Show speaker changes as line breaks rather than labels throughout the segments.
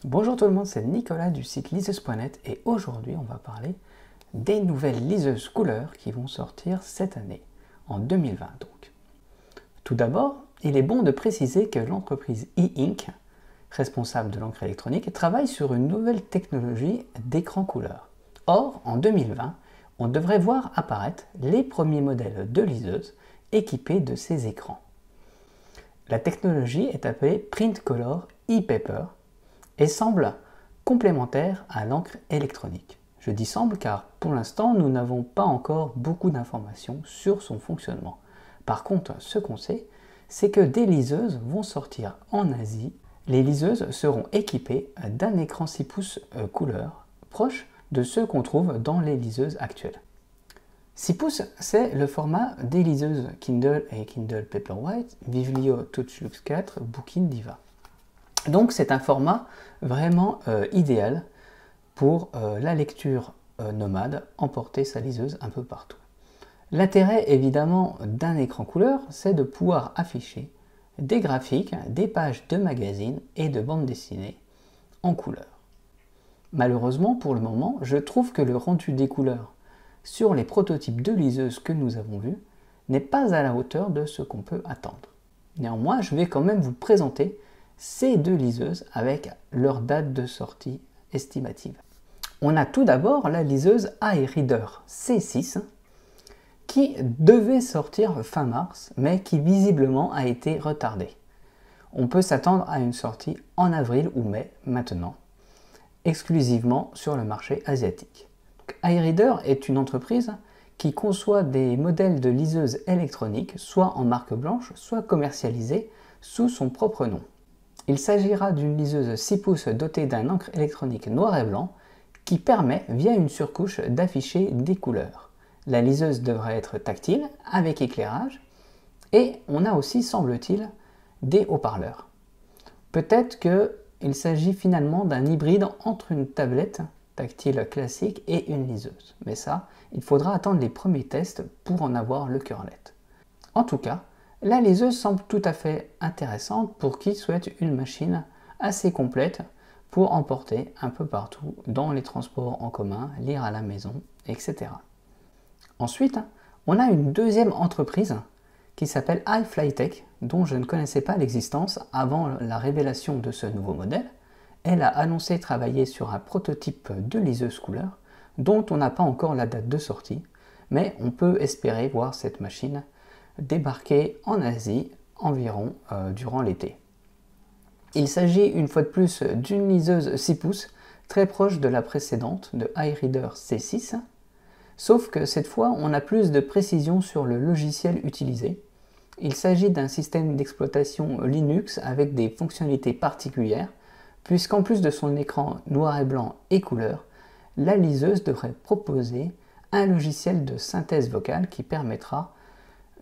Bonjour tout le monde, c'est Nicolas du site liseuse.net et aujourd'hui on va parler des nouvelles liseuses couleurs qui vont sortir cette année, en 2020 donc. Tout d'abord, il est bon de préciser que l'entreprise e-ink, responsable de l'encre électronique, travaille sur une nouvelle technologie d'écran couleur. Or, en 2020, on devrait voir apparaître les premiers modèles de liseuses équipés de ces écrans. La technologie est appelée Print Color e-Paper et semble complémentaire à l'encre électronique. Je dis semble car pour l'instant nous n'avons pas encore beaucoup d'informations sur son fonctionnement. Par contre, ce qu'on sait, c'est que des liseuses vont sortir en Asie. Les liseuses seront équipées d'un écran 6 pouces couleur, proche de ceux qu'on trouve dans les liseuses actuelles. 6 pouces, c'est le format des liseuses Kindle et Kindle Paperwhite, Vivlio TouchLux 4, Bookin Diva. Donc c'est un format vraiment idéal pour la lecture nomade, emporter sa liseuse un peu partout. L'intérêt évidemment d'un écran couleur, c'est de pouvoir afficher des graphiques, des pages de magazines et de bandes dessinées en couleur. Malheureusement pour le moment, je trouve que le rendu des couleurs sur les prototypes de liseuses que nous avons vus n'est pas à la hauteur de ce qu'on peut attendre. Néanmoins, je vais quand même vous présenter ces deux liseuses avec leur date de sortie estimative. On a tout d'abord la liseuse iReader C6 qui devait sortir fin mars mais qui visiblement a été retardée. On peut s'attendre à une sortie en avril ou mai maintenant, exclusivement sur le marché asiatique. iReader est une entreprise qui conçoit des modèles de liseuses électroniques soit en marque blanche, soit commercialisés sous son propre nom. Il s'agira d'une liseuse 6 pouces dotée d'un encre électronique noir et blanc qui permet, via une surcouche, d'afficher des couleurs. La liseuse devrait être tactile, avec éclairage, et on a aussi, semble-t-il, des haut-parleurs. Peut-être qu'il s'agit finalement d'un hybride entre une tablette tactile classique et une liseuse. Mais ça, il faudra attendre les premiers tests pour en avoir le cœur net. En tout cas, la liseuse semble tout à fait intéressante pour qui souhaite une machine assez complète pour emporter un peu partout dans les transports en commun, lire à la maison, etc. Ensuite, on a une deuxième entreprise qui s'appelle iFlyTech, dont je ne connaissais pas l'existence avant la révélation de ce nouveau modèle. Elle a annoncé travailler sur un prototype de liseuse couleur dont on n'a pas encore la date de sortie, mais on peut espérer voir cette machine débarquer en Asie environ durant l'été. Il s'agit une fois de plus d'une liseuse 6 pouces très proche de la précédente de iReader C6, sauf que cette fois on a plus de précision sur le logiciel utilisé. Il s'agit d'un système d'exploitation Linux avec des fonctionnalités particulières, puisqu'en plus de son écran noir et blanc et couleur, la liseuse devrait proposer un logiciel de synthèse vocale qui permettra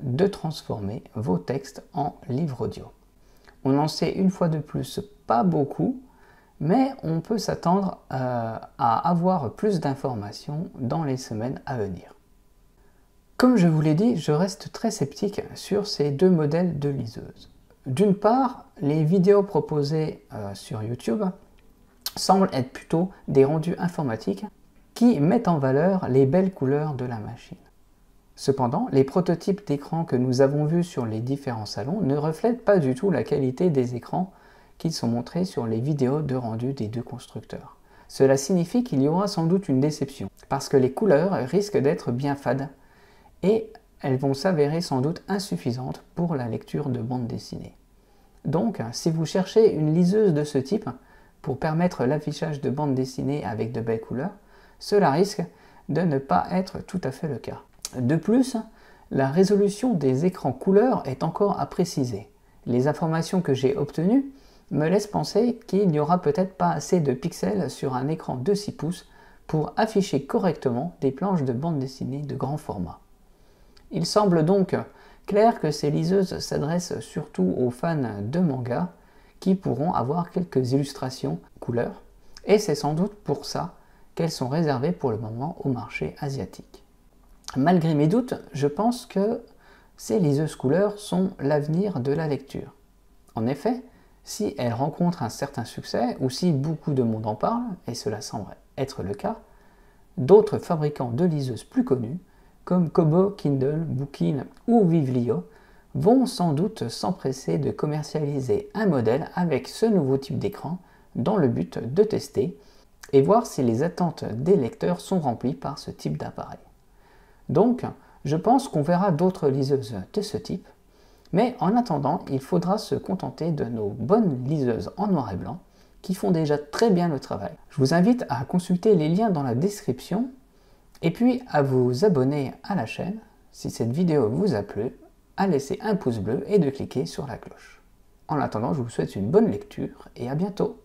de transformer vos textes en livre audio. On en sait une fois de plus pas beaucoup, mais on peut s'attendre à avoir plus d'informations dans les semaines à venir. Comme je vous l'ai dit, je reste très sceptique sur ces deux modèles de liseuses. D'une part, les vidéos proposées sur YouTube semblent être plutôt des rendus informatiques qui mettent en valeur les belles couleurs de la machine. Cependant, les prototypes d'écran que nous avons vus sur les différents salons ne reflètent pas du tout la qualité des écrans qui sont montrés sur les vidéos de rendu des deux constructeurs. Cela signifie qu'il y aura sans doute une déception, parce que les couleurs risquent d'être bien fades, et elles vont s'avérer sans doute insuffisantes pour la lecture de bande dessinée. Donc, si vous cherchez une liseuse de ce type, pour permettre l'affichage de bande dessinée avec de belles couleurs, cela risque de ne pas être tout à fait le cas. De plus, la résolution des écrans couleurs est encore à préciser. Les informations que j'ai obtenues me laissent penser qu'il n'y aura peut-être pas assez de pixels sur un écran de 6 pouces pour afficher correctement des planches de bande dessinée de grand format. Il semble donc clair que ces liseuses s'adressent surtout aux fans de manga qui pourront avoir quelques illustrations couleurs, et c'est sans doute pour ça qu'elles sont réservées pour le moment au marché asiatique. Malgré mes doutes, je pense que ces liseuses couleurs sont l'avenir de la lecture. En effet, Si elle rencontre un certain succès, ou si beaucoup de monde en parle, et cela semble être le cas, d'autres fabricants de liseuses plus connus, comme Kobo, Kindle, Bookin ou Vivlio, vont sans doute s'empresser de commercialiser un modèle avec ce nouveau type d'écran dans le but de tester et voir si les attentes des lecteurs sont remplies par ce type d'appareil. Donc, je pense qu'on verra d'autres liseuses de ce type, mais en attendant, il faudra se contenter de nos bonnes liseuses en noir et blanc qui font déjà très bien le travail. Je vous invite à consulter les liens dans la description et puis à vous abonner à la chaîne si cette vidéo vous a plu, à laisser un pouce bleu et de cliquer sur la cloche. En attendant, je vous souhaite une bonne lecture et à bientôt.